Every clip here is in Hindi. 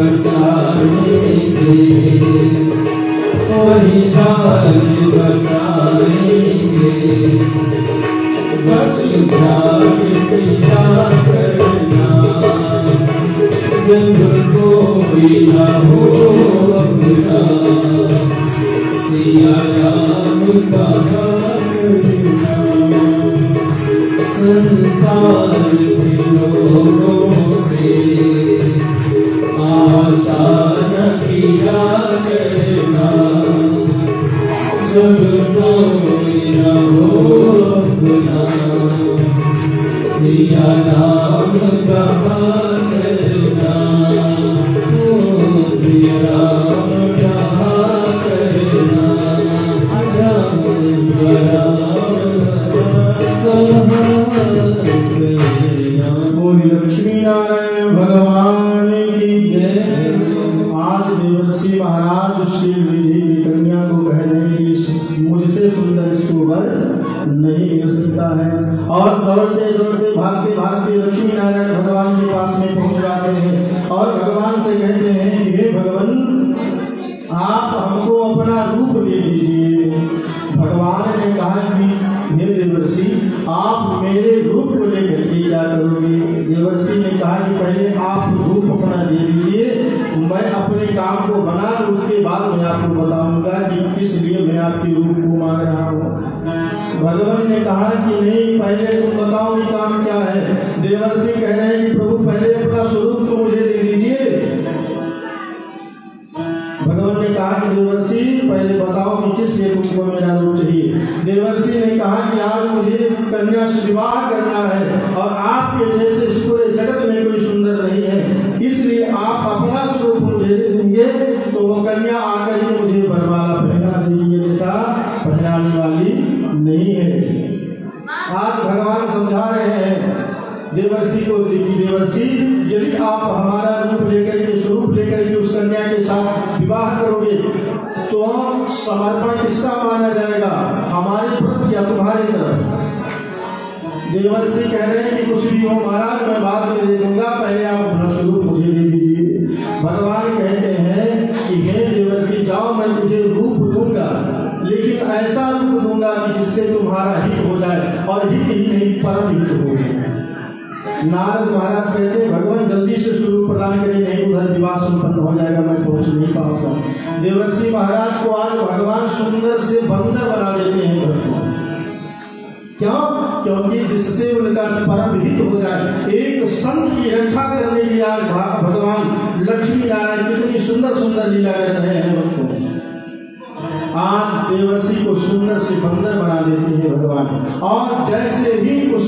बचाएंगे, वही राज बचाएंगे। बस त्याग किया करना, जब कोई ना हो अपना, सिया राम का करना। संसार के लोगों से आशा न किया करना, जब कोई न हो अपना, सिया राम का करना। सिया राम का करना, राम बोली लक्ष्मी नारायण भगवान की जय। आज देवर्षि महाराज श्रीदेवी की कन्या को कह रहे हैं कि मुझसे सुंदर इसको वर नहीं मिल सकता है, और दौड़ते दौड़ते भागते भागते लक्ष्मी नारायण भगवान के पास में पहुंच जाते हैं और भगवान से कहते हैं कि हे भगवान, आप हमको अपना रूप दे दीजिए। भगवान ने कहा कि हे देवर्षि, आप मेरे रूप को लेकर के क्या करोगे? देवर्षि ने कहा कि पहले आप रूप अपना दे दीजिए, मैं अपने काम को बना लूं, उसके बाद मैं आपको बताऊंगा कि किस लिए मैं आपके रूप को मांग रहा हूँ। भगवान ने कहा कि नहीं, पहले तुम बताओ कि काम क्या है। देवर्षि कह रहे हैं कि प्रभु पहले अपना स्वरूप तो मुझे दे दीजिए। भगवान ने कहा कि देवर्षि पहले बताओ कि किस लिए तुमको मेरा रूप चाहिए। देवर्षि ने कहा कि आज मुझे कन्या से विवाह करना है और आपके जैसे इस पूरे जगत में कोई सुंदर नहीं है, इसलिए आप अपना स्वरूप मुझे दे देंगे तो वो कन्या आकर के मुझे वरमाला पहना देगी। बेटा पहनाने वाली नहीं है। आज भगवान समझा रहे हैं देवर्षि को कि देवर्षि, यदि आप हमारा रूप लेकर के स्वरूप लेकर के उस कन्या के साथ विवाह करोगे तो समर्पण किसका माना जाएगा, हमारे प्रति या तुम्हारी तरफ? देवर्षि कह रहे हैं कि कुछ भी हो महाराज, मैं बाद में दे दूंगा, पहले आप अपना स्वरूप मुझे दे दीजिए। भगवान कहते हैं कि हे देवर्षि जाओ, मैं तुझे रूप दूंगा, लेकिन ऐसा रूप दूंगा कि जिससे तुम्हारा हित हो जाए, और हित ही नहीं परम हित हो। नारद महाराज कहते हैं भगवान जल्दी से स्वरूप प्रदान करें, नहीं उधर विवाह संपन्न हो जाएगा, मैं पहुंच नहीं पाऊंगा। देवर्षि महाराज को आज भगवान सुंदर से बंदर बना देते हैं। क्यों? क्योंकि जिससे उनका परम हित हो जाए। एक संत की रक्षा करने के लिए आज भगवान लक्ष्मी नारायण कितनी सुंदर सुंदर लीला कर रहे हैं। आज देवर्षि को सुंदर से बंदर बना देते हैं भगवान। और जैसे ही उस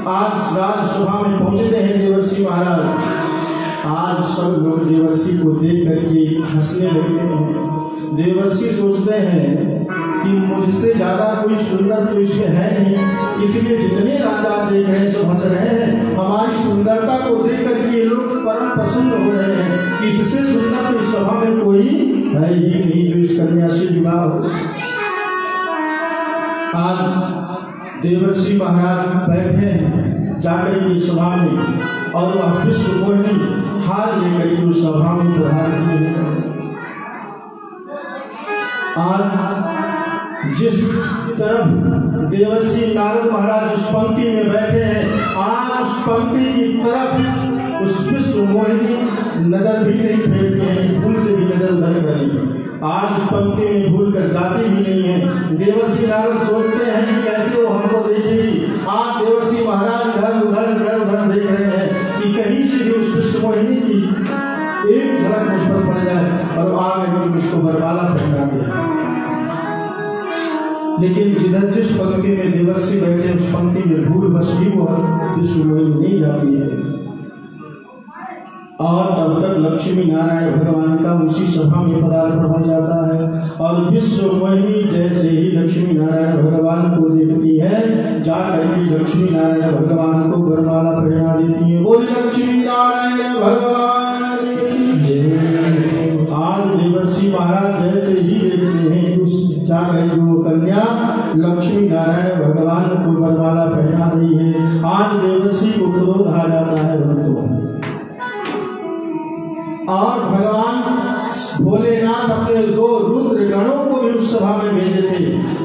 आज राजसभा में पहुंचते हैं देवर्षि महाराज, आज सब लोग देवर्षि को देख करके हंसने लगते हैं। देवर्षि सोचते हैं कि मुझसे ज्यादा कोई सुंदर तो इसमें है नहीं, इसलिए जितने राजा देख रहे हैं सब हंस रहे हैं। हमारी सुंदरता को देख करके ये लोग परम प्रसन्न हो रहे हैं। इससे सुंदर तो इस सभा में कोई है ही नहीं जो इस कन्या से विवाह हो। आज देवर्षि महाराज बैठे हैं जाकर के सभा में, और वह विश्व मोहिनी हार लेकर के उस सभा में प्रहार किए। आज जिस तरफ देवर्षि नारद महाराज उस पंक्ति में बैठे हैं, आज उस पंक्ति की तरफ उस विश्व मोहिनी नजर भी नहीं फेरती है, भूल से भी नजर उधर करी। आज उस पंक्ति में भूल कर जाती भी नहीं है। देवर्षि नारद सोचते हैं कि कैसे वो हमको देखेगी। आज देवर्षि महाराज इधर उधर देख रहे हैं कि कहीं से भी उस विश्व मोहिनी की एक झलक मुझ पर पड़ जाए और आगे मुझको बरमाला पहना दे। लेकिन जिधर जिस पंक्ति में देवर्षि बैठे उस पंक्ति में भूल बस भी वो विश्व मोहिनी नहीं जाती है। और तब तक लक्ष्मी नारायण भगवान का उसी सभा में पदार्पण हो जाता है। और विश्व मोहिनी जैसे ही लक्ष्मी नारायण भगवान को देखती है, जाकर के लक्ष्मी नारायण भगवान को वरमाला पहना देती है। बोल लक्ष्मी नारायण भगवान की। आज देवर्षि महाराज जैसे ही देखते हैं कि उस जाकर के वो कन्या लक्ष्मी नारायण भगवान को वरमाला पहना रही है, आज देवर्षि को क्रोध आ जाता है। और भगवान भोलेनाथ अपने 2 रुद्र गणों को भी उस सभा में भेजे थे।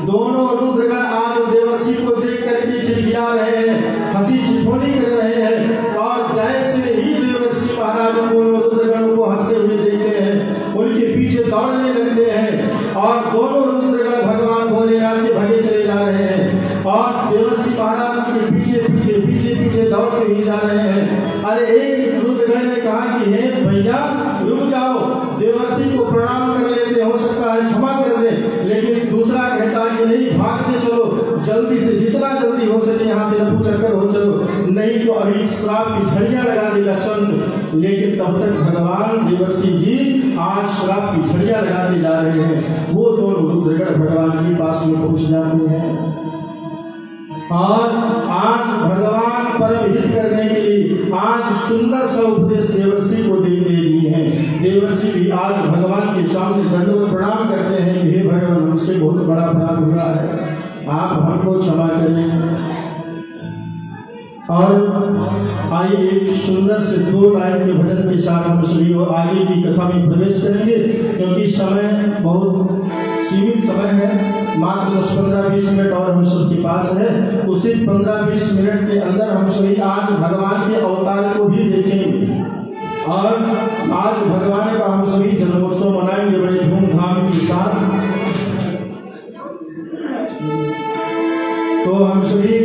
दोनों रुद्र गण आज देवर्षि को देख करके खिलखिला रहे हैं, हंसी ठिठोली कर रहे हैं। और जैसे ही देवर्षि महाराज दोनों रुद्र गणों को हंसते हुए देखते हैं, उनके पीछे दौड़ने लगते हैं और दोनों रुद्र गण भगवान भोलेनाथ के भगे चले जा रहे हैं और देवर्षि महाराज के पीछे पीछे पीछे पीछे दौड़ते ही जा रहे हैं। अरे एक रुद्रगण ने कहा कि हे भैया रुक जाओ, देवर्षि को प्रणाम कर लेते, हो सकता है क्षमा कर दे। लेकिन दूसरा कहता है कि नहीं, भागते चलो, जल्दी से जितना जल्दी हो सके यहाँ से रफू चक्कर हो चलो, नहीं तो अभी श्राप की झड़ियां लगा देगा संत। लेकिन तब तक भगवान देवर्षि जी आज श्राप की झड़ियां लगाते जा रहे हैं। वो दोनों रुद्रगण भगवान के पास में पहुंच जाते हैं और आज भगवान परम हित करने के लिए आज सुंदर सा उपदेश देवर्षि को दे दिए हैं। देवर्षि भी आज भगवान के सामने दंडवत प्रणाम करते हैं कि हे भगवान, हमसे बहुत बड़ा अपराध हुआ है, आप हमको क्षमा करें। और आइए एक सुंदर से 2 लाइन के भजन के साथ हम सभी और आगे की कथा में प्रवेश करेंगे, क्योंकि समय बहुत सीमित समय है, मात्र 10-15-20 मिनट और हम सबके पास है। उसी 15-20 मिनट के अंदर हम सभी आज भगवान के अवतार को भी देखेंगे और आज भगवान का हम सभी जन्मोत्सव मनाएंगे बड़े धूमधाम के साथ। तो हम सभी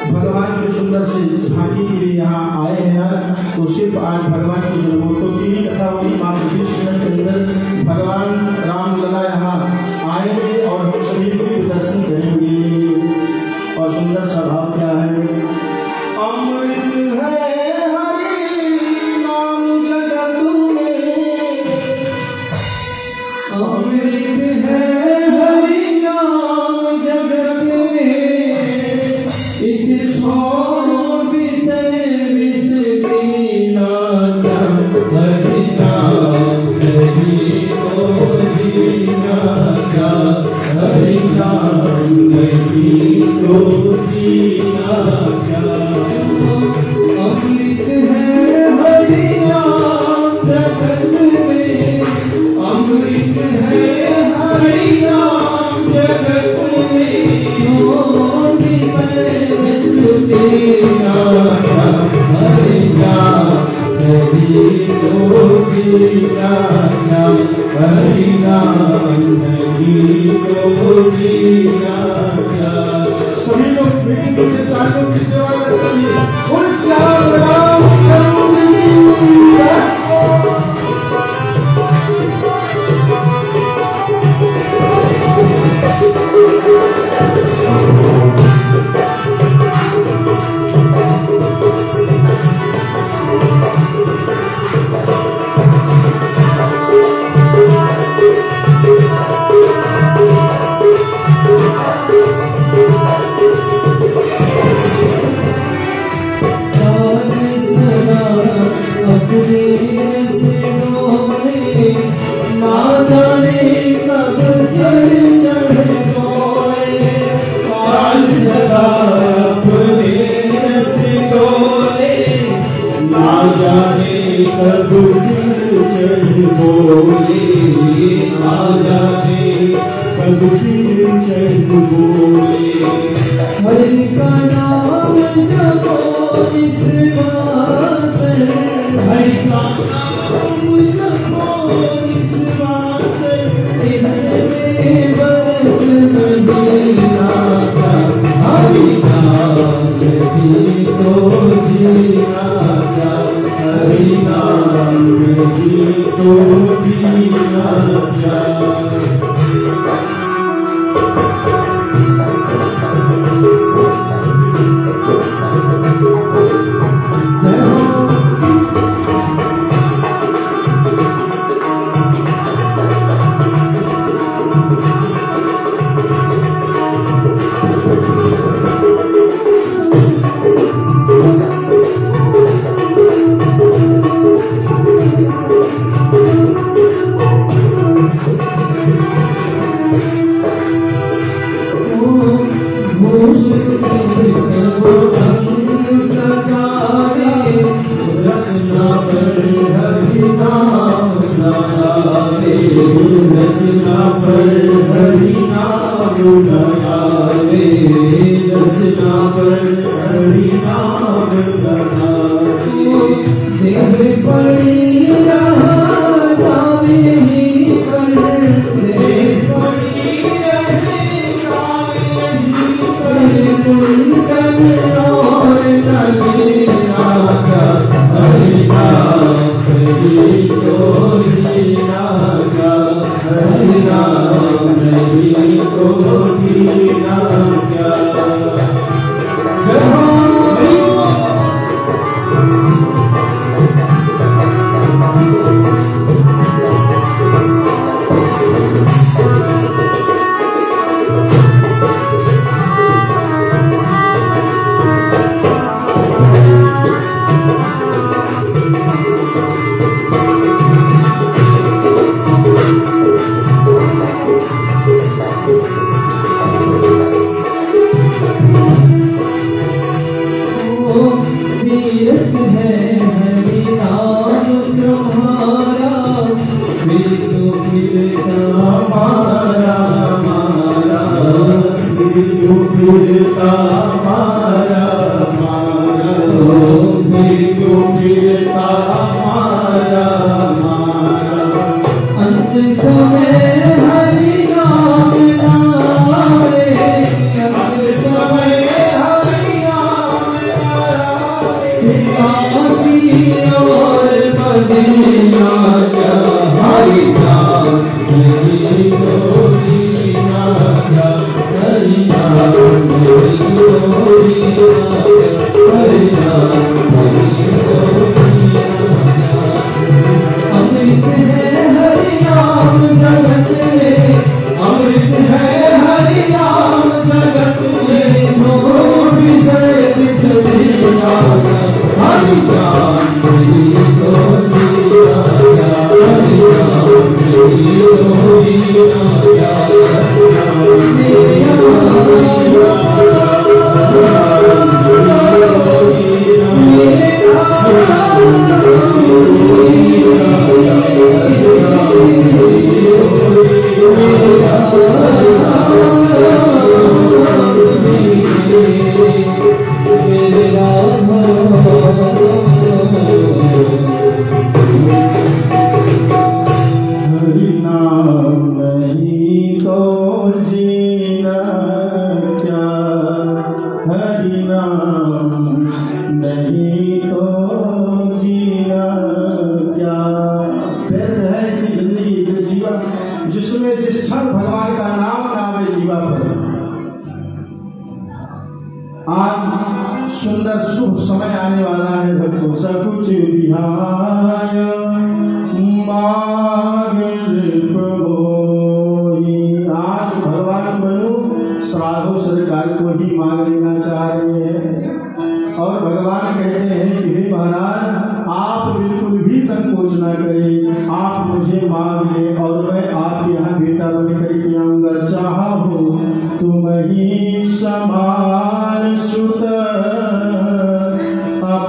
भगवान के सुंदर से झांकी के लिए यहाँ आए हैं। तो सिर्फ आज भगवान के जन्मोत्सव की ही कथा होगी, मात्र 20 मिनट के अंदर भगवान रामलला यहाँ आएंगे और हम सभी को दर्शन करेंगे। और सुंदर सा भाव क्या है, अमृत है हरि नाम जगत में, अमृत है हरि नाम जगत में, इसे छोड़ो विषय विष पीना, हरि नाम नहीं तो जीना, हरि नाम नहीं तो जीना क्या। अमृत है हरि नाम जगत में, अमृत है हरि नाम जगत में, विषय विष पीना, हरि नाम नहीं तो जीना, हरि नाम नहीं तो जीना क्या। सभी लोग तालियों की सेवा करेंगे। बोल श्याम राम हरि का नाम जपो विश्वास, हरि का नाम जपो विश्वास, इसमें बरस नहीं आता, हरि नाम नहीं तो जीना, हरि नाम नहीं तो जीना क्या। को जीना क्या। जिसमें जिस क्षण भगवान का नाम नावे जीवा पर। आज सुंदर शुभ समय आने वाला है भक्तों। सकुच विहाय आज भगवान मनु श्राद्धो सरकार को ही मांग लेना चाह रहे हैं और भगवान कहते हैं कि हे महाराज आप बिल्कुल भी संकोच ना करें, आप मुझे मांग ले और मैं आपके यहाँ बेटा बन करके आऊंगा। चाहो तुम ही समान सुत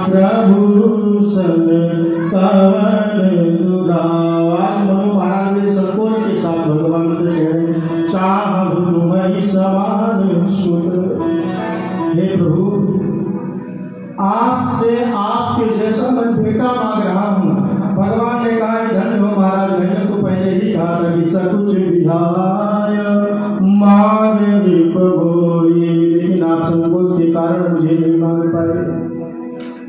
प्रभु सन कवन दुराज। मनु महाराज ने संकोच के साथ भगवान से कहे चाहो तुम ही समान सुत। हे प्रभु आपसे आपके जैसा मैं बेटा मांग रहा हूँ। भगवान ने कहा कि धन्य हो महाराज, मैंने तो पहले ही कहा था कि सकुच विधाय मांग रिपवोई, लेकिन आप संकोच के कारण मुझे नहीं मांग पाए।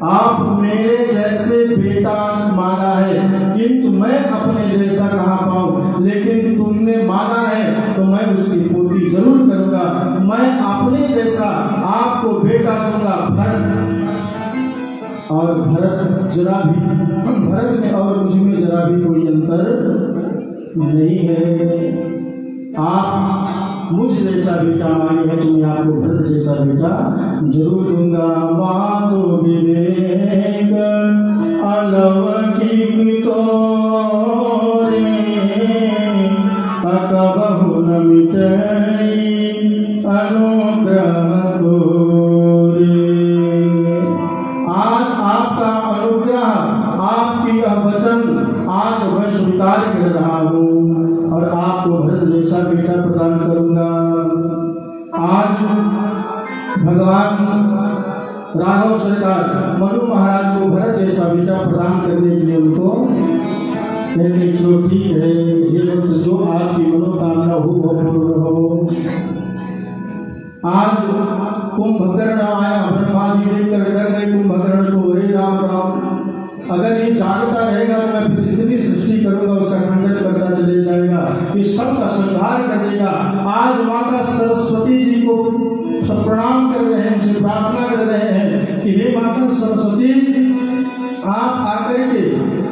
आप मेरे जैसे बेटा मांगा है किंतु मैं अपने जैसा कहाँ पाऊँ, लेकिन तुमने मांगा है तो मैं उसकी पूर्ति जरूर करूंगा। मैं अपने जैसा आपको बेटा दूंगा। और भरत जरा भी, भरत में और मुझ में जरा भी कोई अंतर नहीं है। आप मुझ जैसा बेटा मांगे है तो मैं आपको भरत जैसा बेटा जरूर दूंगा। मांगो विवेक अलौकिक तोरे अकबहु न मिटई अनुग्रह तोरे। आज आपका अनुग्रह, आपकी वचन आज मैं स्वीकार कर रहा हूँ और आपको भरत जैसा बेटा प्रदान करूंगा। आज भगवान राघव सरकार मनु महाराज को भरत जैसा बेटा प्रदान करने के लिए उनको कहते जो ठीक है, ये जो आपकी मनोकामना हो वो पूर्ण हो। आज कुंभकर्ण आया, ब्रह्मा जी देखकर डर गए कुंभकर्ण को। हे राम राम, अगर ये जागता रहेगा तो मैं फिर जितनी सृष्टि करूंगा उसका खंडन करता चले जाएगा, ये सब का संहार कर देगा। आज माता सरस्वती जी को सब प्रणाम कर रहे हैं, उनसे प्रार्थना कर रहे हैं कि हे माता सरस्वती, आप आकर के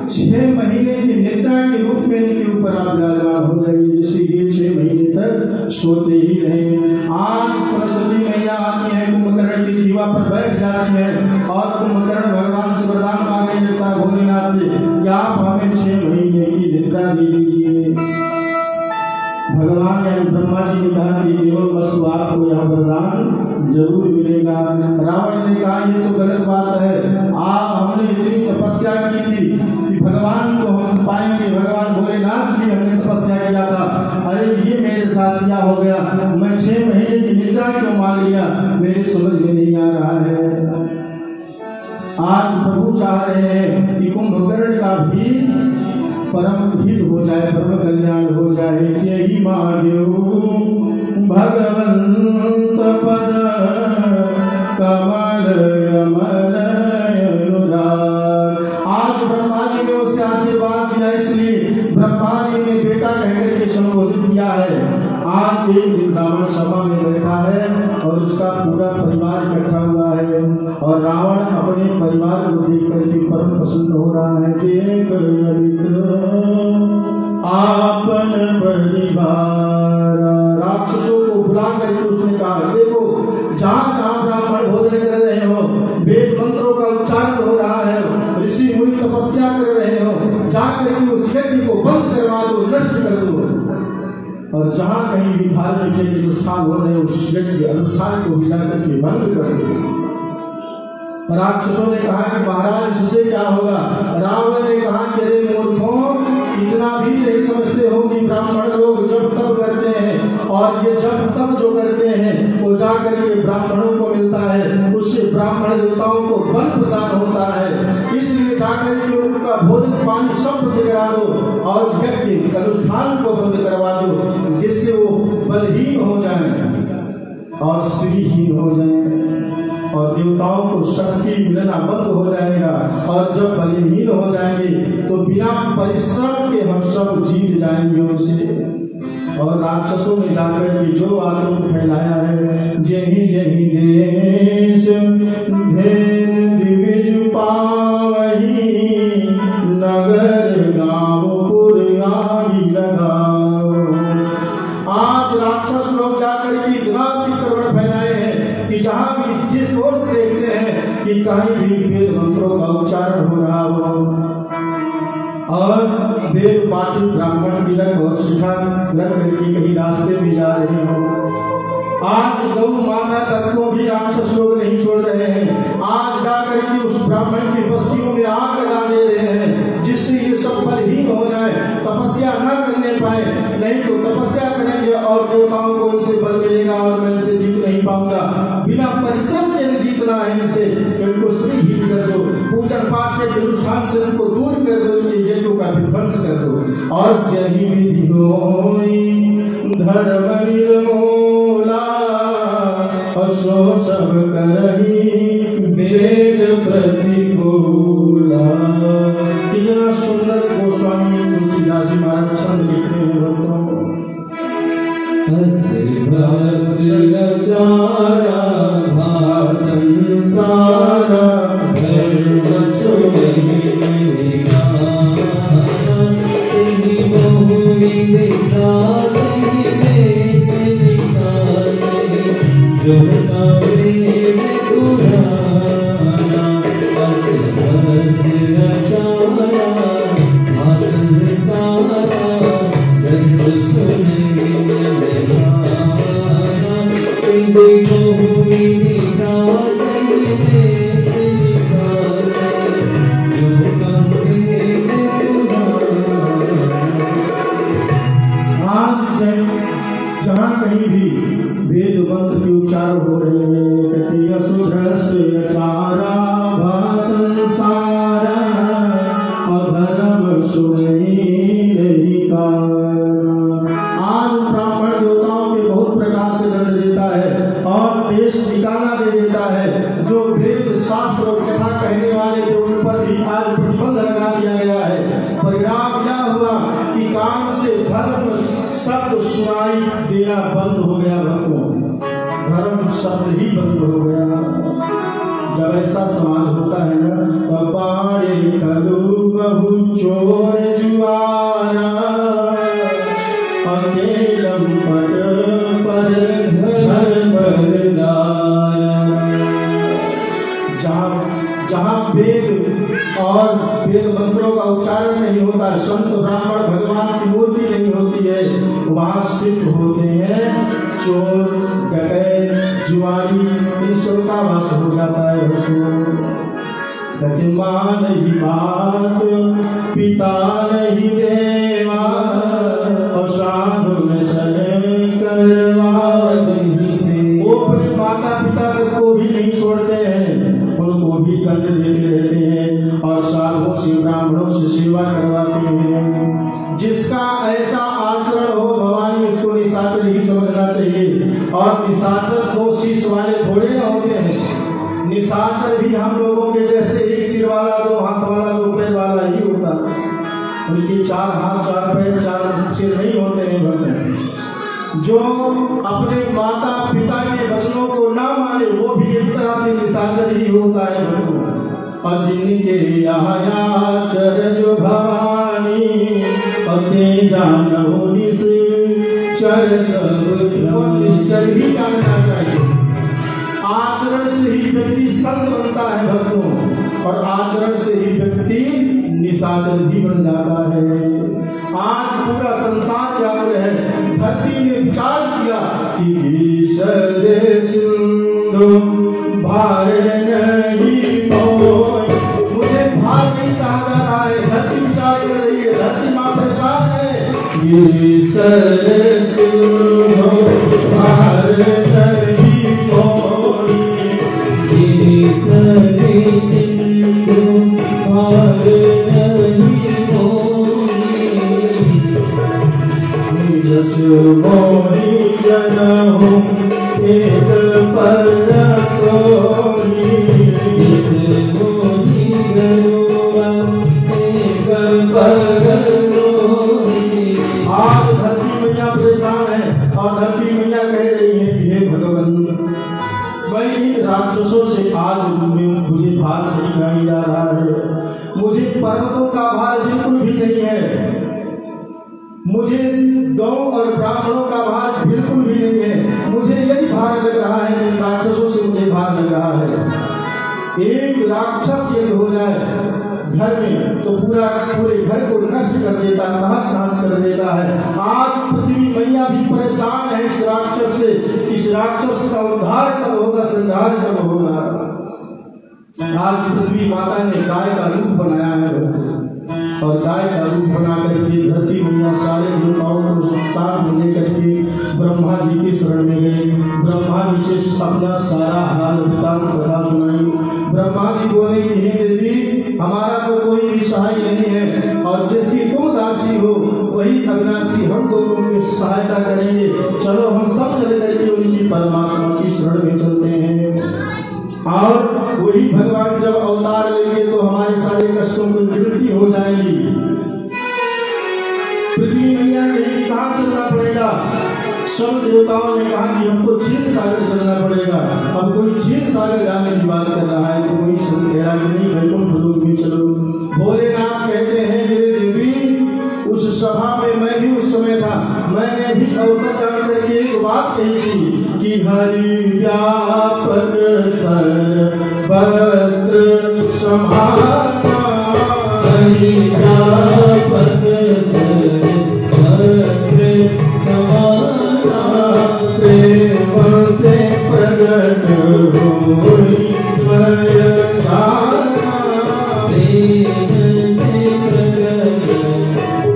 6 महीने की निद्रा के रूप में इनके ऊपर आप विराजमान हो जाइए, जिससे ये 6 महीने तक सोते ही रहे। आज सरस्वती मैया आती है, कुंभकर्ण की जीवा पर बैठ जाती है और कुंभकर्ण भगवान से वरदान मांगे लेता है भोलेनाथ से कि आप हमें 6 महीने की निद्रा दे दीजिए। भगवान यानी ब्रह्मा जी ने कहा कि केवल वस्तु आपको यह वरदान जरूर मिलेगा। रावण ने कहा ये तो गलत बात है, हमने इतनी तपस्या की थी कि भगवान को हम पाएंगे, भगवान भोलेनाथ की हमने तपस्या किया था, अरे ये मेरे साथ क्या हो गया, मैं 6 महीने की निद्रा क्यों मांग लिया, मेरे समझ में नहीं आ रहा है। आज प्रभु चाह रहे हैं कि कुंभकर्ण का भी परम हित हो जाए, परम कल्याण हो जाए। यही मांगो भगवंत पद कमल अमर अनुराग। आज ब्रह्मा जी ने उससे आशीर्वाद दिया, इसलिए ब्रह्मा जी ने बेटा कहकर के संबोधित किया है। आज एक दिन रावण सभा में बैठा है और उसका पूरा परिवार इकट्ठा हुआ है और रावण अपने परिवार को देख करके परम प्रसन्न हो रहा है। देख आपन परिवार, राक्षसों को बुला करके उसने कहा, देखो जहाँ जहाँ ब्राह्मण भोजन कर रहे हो, वेद मंत्रों का उच्चारण हो रहा है, ऋषि मुनि तपस्या कर रहे हो, जाकर के उस यज्ञ को बंद करवा दो, नष्ट कर दो। और जहाँ कहीं भी धार्मिक यज्ञ अनुष्ठान हो रहे, उस यज्ञ अनुष्ठान को भी जाकर के बंद कर दो। राक्षसों ने कहा कि महाराज इससे क्या होगा। रावण ने कहा कि अरे मूर्खों, इतना भी नहीं समझते हो कि ब्राह्मण लोग जब तब करते हैं और ये जब तब जो करते हैं वो जाकर के ब्राह्मणों को मिलता है, उससे ब्राह्मण देवताओं को बल प्रदान होता है, इसलिए जाकर के उनका भोजन पानी सब बंद करा दो और यज्ञ अनुष्ठान को बंद करवा दो, जिससे वो बलहीन हो जाए और श्रीहीन हो जाए और देवताओं को शक्ति मिलना बंद हो जाएगा। और जब बलहीन हो जाएंगे तो बिना परिश्रम के हम सब जीत जाएंगे उनसे। और राक्षसों ने जाकर के जो आतंक फैलाया है, जही जही देश भेद दिविज पावही, नगर गाँव पुर आगी लगाओ। आज राक्षस लोग जाकर के इतना अतिक्रमण फैलाए हैं कि जहाँ भी जिस ओर देखते हैं कि कहीं भी वेद मंत्रों का उच्चारण हो रहा हो और वेद पाठी ब्राह्मण भी रख और शिखा रख करके कहीं रास्ते में जा रहे हो। आज गौ माता तक को भी राक्षस लोग नहीं छोड़ रहे हैं, आज जाकर के उस ब्राह्मण की बस्तियों में आग लगा दे रहे हैं, जिससे ये सब बलहीन हो जाए, तपस्या न करने पाए। नहीं तो तपस्या करेंगे और देवताओं को इनसे बल मिलेगा और मैं इनसे जीत नहीं पाऊंगा। बिना परिश्रम के जीतना है इनसे, इनको श्रीहीन कर दो, पूजन पाठ के अनुष्ठान से उनको दूर कर दो, इनके यज्ञों का विध्वंस कर दो। और जही विधि होई धर्म निर्मूला, असो सब करही वेद प्रतिकूला। कितना सुंदर गोस्वामी तुलसीदास जी महाराज छंद लिखते हैं भक्तों। संसारा धर्म जहाँ कहीं भी वेद मंत्र के उच्चार हो रहे हैं, कहते यशोधृष्ट अचारा भाषंसारा अधर्म सुनी कारण। आज ब्राह्मण देवताओं के बहुत प्रकार से दंड देता है और देश ठिकाना दे देता है। जो वेद शास्त्र और कथा कहने वाले थे उन पर भी आज प्रतिबंध लगा दिया गया है। परिणाम क्या हुआ कि काम से धर्म शब्द सुनाई देना बंद हो गया भक्तों, धर्म शब्द ही बंद हो गया। जब ऐसा समाज होता है ना, तब पाड़े करू बहु चोर जुआरा, अकेलम पट पर घर बरदारा। जहाँ वेद और वेद मंत्रों का उच्चारण नहीं होता, संत ब्राह्मण भगवान की मूर्ति नहीं होती है, वहाँ सिद्ध होते हैं चोर, डकैत, जुआरी, इन सब का वास हो जाता है। माँ नहीं बात, पिता नहीं देवा, और साधु में सने करवा। वो अपने माता पिता को भी नहीं छोड़ते हैं, उनको भी दंड देते रहते हैं और साधुओं से ब्राह्मणों से सेवा करवाते हैं। जिसका ऐसा आचरण हो भवानी, उसको निशाचर ही समझना चाहिए। और निशाचर दो शीश वाले थोड़े ना होते हैं, निशाचर भी हम लोगों के जैसे एक सिर वाला, दो हाथ वाला, दो पैर वाला ही होता है। उनके चार हाथ, चार पैर, चार सिर नहीं होते हैं भक्त। जो अपने माता पिता के वचनों को ना माने, वो भी एक तरह से निशाचर ही होता है भक्तों। और जिनके आचर जो भवानी, पते जानो निश्चर सब, और निश्चर ही जानना चाहिए। आचरण से ही व्यक्ति संत बनता है भक्तों, और आचरण से ही व्यक्ति निशाचर भी बन जाता है। आज पूरा संसार व्याकुल है। धरती ने विचार किया कि ईश्वर सिंधु भार नहीं मोय, मुझे भार नहीं सहा जा रहा है। धरती विचार कर रही है, धरती मां परेशान है। ईश्वर सिंधु भार नहीं मोय, ईश्वर सिंधु भार नहीं मोय, जस मोहि जनहु एक पर कोई, जस मोहि जनहु एक पर कोई। आज धरती मैया परेशान है और धरती मैया कह रही है कि हे भगवान, वही राक्षसों से आज मुझे भार सही नहीं जा रहा है। मुझे पर्वतों का भार बिल्कुल भी नहीं है, मुझे गौ और ब्राह्मणों का भार बिल्कुल भी नहीं है। मुझे यही भार लग रहा है कि राक्षसों से मुझे भार लग रहा है। एक राक्षस यदि हो जाए घर में तो पूरे घर को नष्ट कर देता, तहस नहस कर देता है। आज पृथ्वी मैया भी परेशान है इस राक्षस से। इस राक्षस का उद्धार कब होगा, संहार कब होगा। आज पृथ्वी माता ने गाय का रूप बनाया है, और गाय का रूप बना करके धरती मैया सारे देवताओं को साथ में लेकर के ब्रह्मा जी की शरण में गए। ब्रह्मा जी से अपना सारा हाल वृतांत कथा सुनाई। ब्रह्मा जी बोले कि हे देवी, हमारा तो कोई भी सहाय नहीं है, और जिसकी तुम दासी हो वही अविनाशी, हम दोनों की सहायता करेंगे। चलो हम सब चले करके उनकी परमात्मा की शरण में चलते हैं। और वही भगवान जब अवतार लेंगे तो हमारे सारे कष्टों की निवृत्ति हो जाएगी। पृथ्वी मैया कहीं कहाँ चलना पड़ेगा? सब देवताओं ने कहा कि हमको क्षीर सागर चलना पड़ेगा। अब कोई क्षीर सागर जाने की बात कर रहा है, तो कोई सब कह रहा है नहीं वैकुंठ लोक में चलो। भोलेनाथ कहते हैं मेरे देवी, उस सभा में मैं भी उस समय था, मैंने भी अवसर जान करके एक बात कही थी कि हरि व्यापक सर्वत्र समाना, हरि व्यापक सर्वत्र समाना, प्रेम से प्रगट होई मैं जाना, प्रेम से प्रगट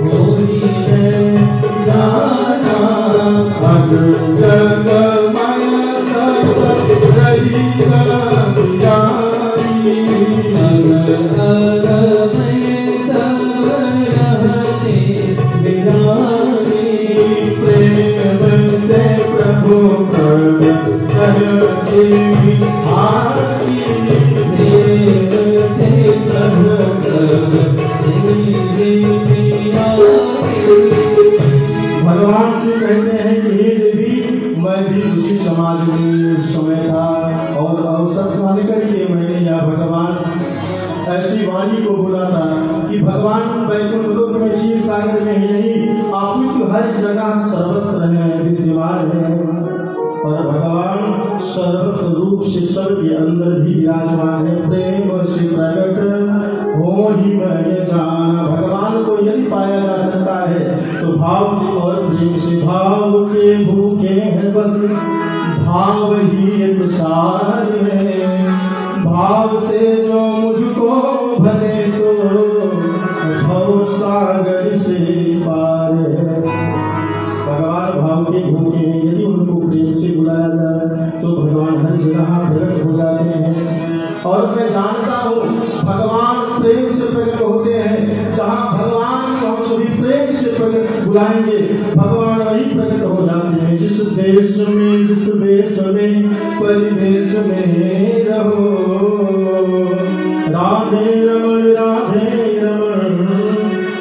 होई मैं जाना, अग जग भगवान उसी समाज में उस समय था और अवसर मान करके मैंने या भगवान ऐसी वाणी को बोला था कि भगवान वैकुंठ लोक में क्षीर सागर में ही नहीं आपकी तो हर जगह सर्वत्र है, विद्यमान है और भगवान सर्वत्र रूप से सबके अंदर भी विराजमान है। प्रेम से प्रकट हो ही मैं जाना। भगवान को यदि पाया जा सकता है तो भाव से और प्रेम से। भाव के भूखे हैं बस भाव ही एक सार है, भाव से जो मुझको भले तो भव सागर से पार है। भगवान भाव के भूखे हैं, यदि उनको प्रेम से बुलाया जाए तो भगवान हर जगह प्रकट हो जाते हैं। और मैं जानता हूँ भगवान प्रेम से प्रकट होते हैं। जहाँ भगवान को हम सभी प्रेम से प्रकट बुलाएंगे भगवान वही प्रकट हो जाते हैं। जिस देश में जिस वेश में परिवेश में रहो, राधे रमण राधे रमण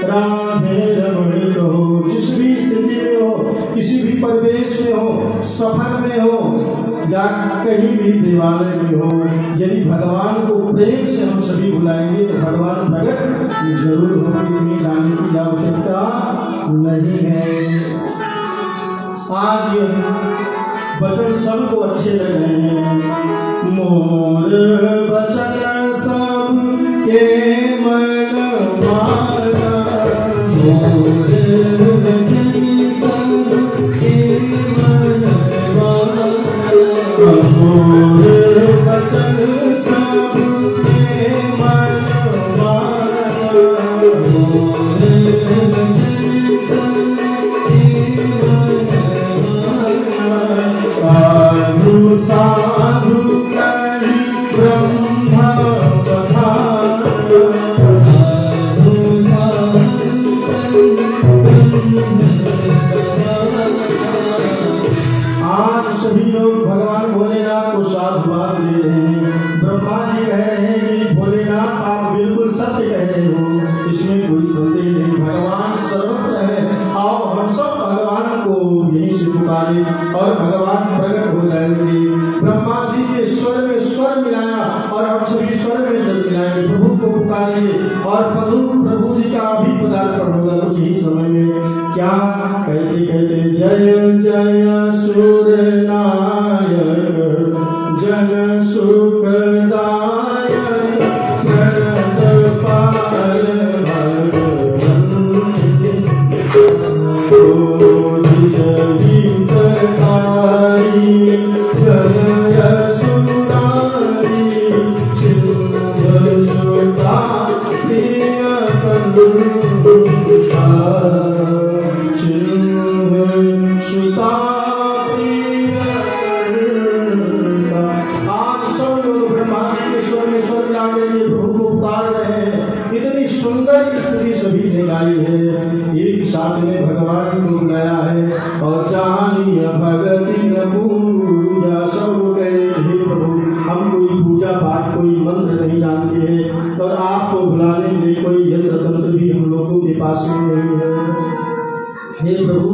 राधे रमण कहो। जिस भी स्थिति में हो, किसी भी परिवेश में हो, सफर में हो या कहीं भी देवालय में हो, यदि भगवान को प्रेम से हम सभी बुलाएंगे तो भगवान प्रकट जरूर होंगे। इतनी जाने की आवश्यकता नहीं है। आज वचन सबको अच्छे लग रहे हैं। मोर वचन सब के मन माना, मोर वचन सब के मन माना, मोर वचन सब के मन माना, मोर वचन सब के मन माना। साधु साधु कहि ब्रह्म कथान, साधु साधु कहि आज सभी लोग भगवान भोलेनाथ को साधुवाद दे रहे हैं। ब्रह्मा जी कह रहे हैं कि भोलेनाथ आप बिल्कुल सत्य कह रहे हो, इसमें कोई संदेह नहीं। भगवान सर्वत्र है। आओ हम सब भगवान को यहीं से पुकारे और भगवान प्रकट हो जाएंगे। ब्रह्मा जी के स्वर में स्वर मिलाया और हम सभी स्वर में स्वर मिलाएंगे, प्रभु को पुकारेंगे और प्रभु जी का भी पदार्पण होगा कुछ ही समय में। क्या कैसे कहते हैं? जय जय सुर नायक जन सुखदायक प्रणत पाल एक साथ में भगवान को बुलाया है और जानिए भगति न पूजा। सब कहे हे प्रभु हम कोई पूजा पाठ कोई मंत्र नहीं जानते हैं और आपको बुलाने के लिए कोई यंत्र तंत्र भी हम लोगों के पास में नहीं है। हे प्रभु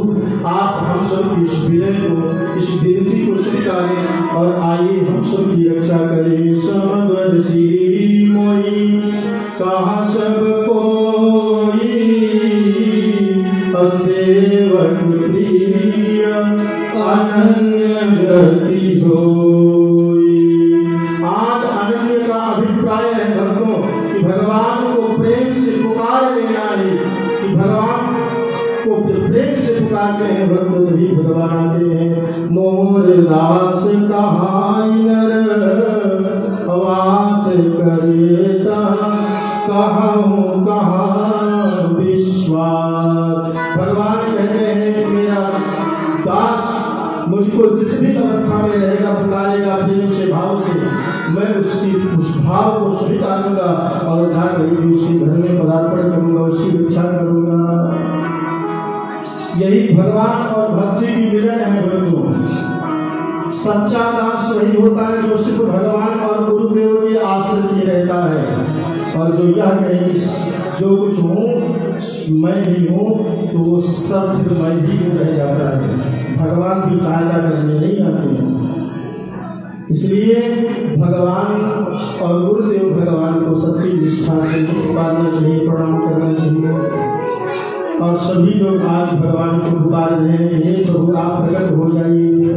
आप हम सब की इस विनय को इस विनती को स्वीकारें और आइए हम सब की रक्षा करें। समदर्शी मोई कहा सब कोई सेवक प्रिय अनन्य गति होई। आज अनन्य का अभिप्राय है भक्तों कि भगवान को प्रेम से पुकार लेना है, कि भगवान को प्रेम से पुकारते हैं भक्त तभी भगवान आते हैं। मोर दास कहाई नर आवास करेता कहूँ कहाँ विश्वास। भगवान कहते हैं कि मेरा दास मुझको जिस भी अवस्था में रहेगा पुकारेगा प्रेम से भाव से, मैं उसकी उस भाव को स्वीकारूंगा और जाकर उसके घर में पदार्पण करूंगा, उसकी रक्षा करूंगा। यही भगवान और भक्ति की मिलन है बंधु। सच्चा दास वही होता है जो सिर्फ भगवान और गुरुदेव के आश्रय में रहता है और जो यह कहे जो कुछ हूँ मैं ही हूँ तो सब फिर मैं ही रह जाता है। भगवान की सहायता करने नहीं आते हैं। इसलिए भगवान और गुरुदेव भगवान को सच्ची निष्ठा से पुकारना चाहिए, प्रणाम करना चाहिए। और सभी लोग आज भगवान को पुकार रहे हैं, हे प्रभु आप प्रकट हो जाइए।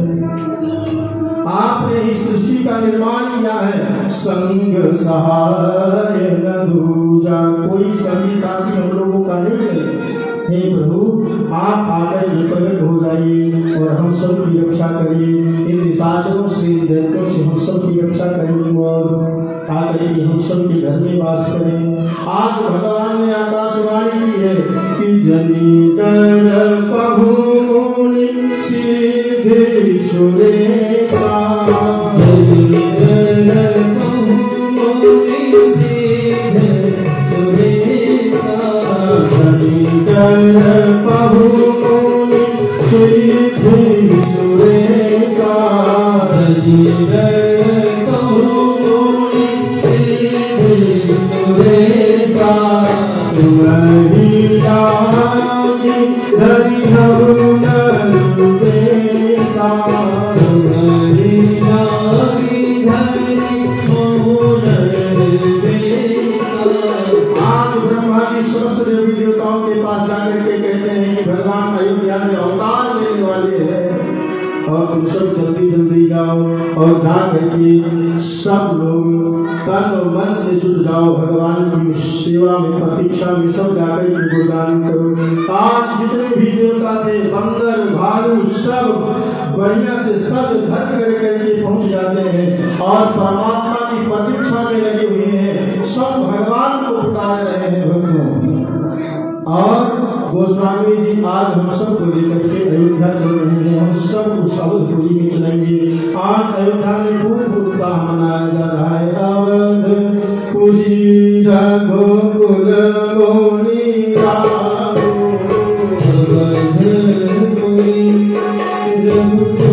आपने इस सृष्टि का निर्माण किया है, संग सहाय न दूजा, कोई संगी साथी हम लोगों का नहीं है। हे प्रभु आप आकर ये प्रकट हो जाइए और हम सब की रक्षा करिए, इन निशाचरों से दैत्यों से हम सब की रक्षा करें और आकर के हम सब के घर में वास करें। आज भगवान ने आकाशवाणी की है कि जनी कर पहुनि सीधे सुरेशा, जनी कर पहुनि सीधे सुरेशा, जनी कर पहुनि सीधे सुरेशा, जनी कर पहुनि सीधे सुरेशा, तुम्हारी लागी धरी हम नरुदेशा, तुम्हारी लागी धरी हम नरुदेशा। आज ब्रह्मा जी समस्त देवी देवताओं के पास जाकर के कहते हैं कि भगवान अयोध्या में अवतार लेने वाले हैं और तुम सब जल्दी जल्दी जाओ और जा करके सब लोग तन और मन से जुट जाओ, भगवान की सेवा में प्रतीक्षा में सब जाकर के गुणगान करो। आज जितने भी देवता थे, बंदर भालू सब बढ़िया से सब धर करके पहुंच जाते हैं और परमात्मा की प्रतीक्षा में लगे हुए हैं, सब भगवान को पुकार रहे हैं भक्तों। और गोस्वामी जी आज हम सब को लेकर के अयोध्या चल रहे हैं, हम सब उस अवधपुरी में चलेंगे। आज अयोध्या में खूब उत्साह मनाया जा रहा है। अवधपुरी रघुकुल गोनी राघो, अवधपुरी रघुकुल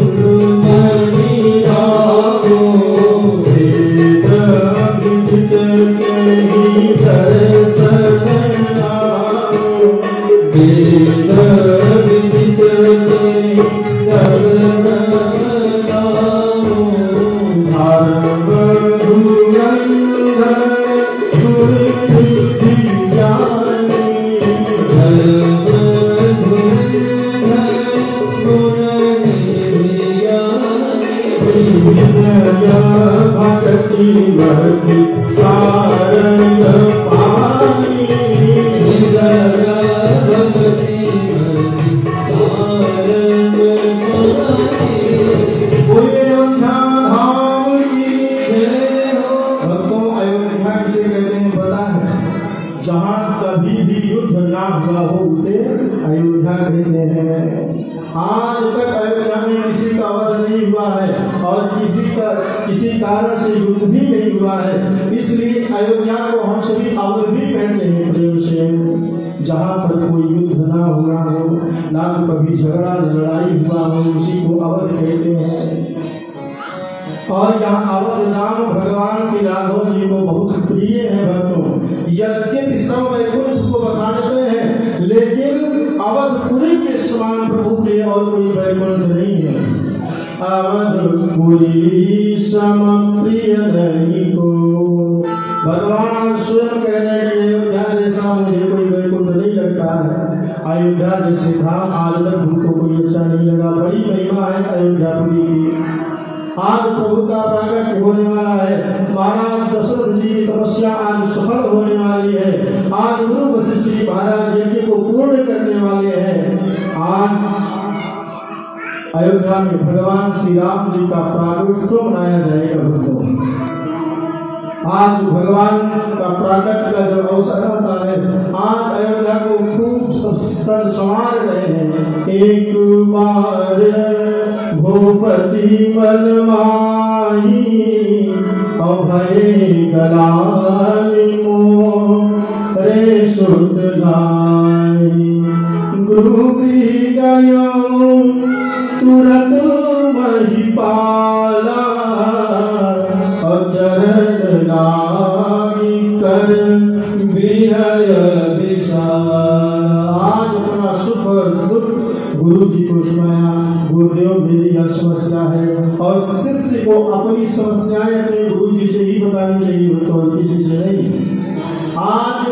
गोनी राघो, वेद विदित केहि दर्शन लागो, वेद विदित केहि दर्शन लागो, धर्म धुरंधर दुर्निधि ज्ञानी, धर्म धुरंधर दुर्निधि ज्ञानी, विनय भक्ति भक्ति सारंग पानी, विनय भक्ति भक्ति सारंग पानी। बोले अयोध्या धाम की जय हो। भक्तों अयोध्या किसे कहते हैं पता है? जहाँ कभी भी युद्ध ना हुआ हो उसे अयोध्या कहते हैं। आज तक अयोध्या में किसी का वध नहीं हुआ है और किसी कारण से युद्ध भी नहीं हुआ है, इसलिए अयोध्या को हम सभी अवध भी कहते हैं प्रेम से। जहाँ पर कोई युद्ध ना हुआ हो, ना तो कभी झगड़ा लड़ाई हुआ हो, उसी को अवध कहते हैं। और यहाँ अवध नाम भगवान श्री राघव जी को बहुत प्रिय है भक्तों। यद्यपि सब वैकुंठ को बखानते हैं, लेकिन अवधपुरी के समान प्रभु प्रिय और कोई वैकुंठ नहीं है। अवधपुरी सम प्रिय नहीं को, भगवान स्वयं कह रहे हैं अयोध्या जैसा मुझे कोई वैकुंठ नहीं लगता है। अयोध्या जैसे धाम आज तक हमको कोई अच्छा नहीं लगा। बड़ी महिमा है अयोध्यापुरी की। आज प्रभु का प्राकट्य होने वाला है। महाराज दशरथ जी की तपस्या आज सफल होने वाली है। आज गुरु वशिष्ठ जी महाराज यज्ञ को पूर्ण करने वाले हैं। आज अयोध्या में भगवान श्री राम जी का प्राकट्य मनाया जाएगा भक्तों। आज भगवान का प्राकट्य का जब अवसर आता है, आज अयोध्या को खूब संवार रहे हैं। एक बार भूपति मन माही, अभय गलानी मोरे सुत लाई, गुरु गयो तुरंत महिपाला, अचरण लागी कर विनय विशाल। आज अपना सुख दुख गुरु जी को सुनाया। गुरु समस्या है और शिष्य को अपनी समस्याएं अपने गुरु जी से ही बतानी चाहिए, तो और किसी से नहीं। आज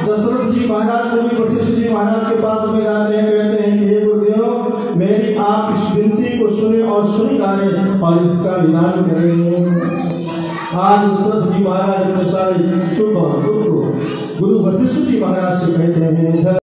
दशरथ जी महाराज मुनि वशिष्ठ जी महाराज के पास में जाते हैं, कहते हैं कि हे गुरुदेव, मेरी आप इस विनती को सुने और सुन जाने और इसका निदान करें। आज दशरथ जी महाराज अपने सारे शुभ दुख गुरु वशिष्ठ जी महाराज से कहते हैं।